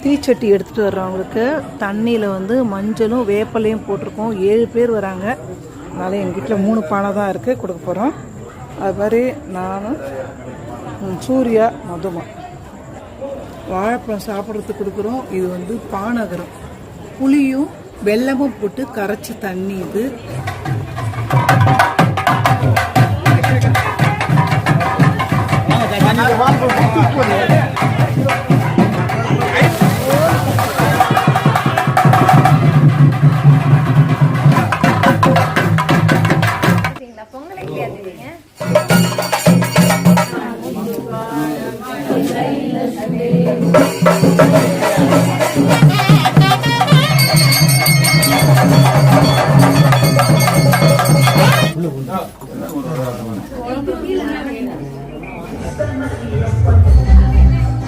தீச்சட்டி எடுத்துகிட்டு வர்றவங்களுக்கு தண்ணியில் வந்து மஞ்சளும் வேப்பலையும் போட்டிருக்கோம். 7 பேர் வராங்க. அதனால் எங்கள் வீட்டில் 3 பானை தான் இருக்குது, கொடுக்க போகிறோம். அது மாதிரி நானும் சூர்யா மதுமா வாழைப்பழம் சாப்பிட்றதுக்கு கொடுக்குறோம். இது வந்து பானகரம், புளியும் வெல்லமும் போட்டு கரைச்சி தண்ணி. இது பொங்கல்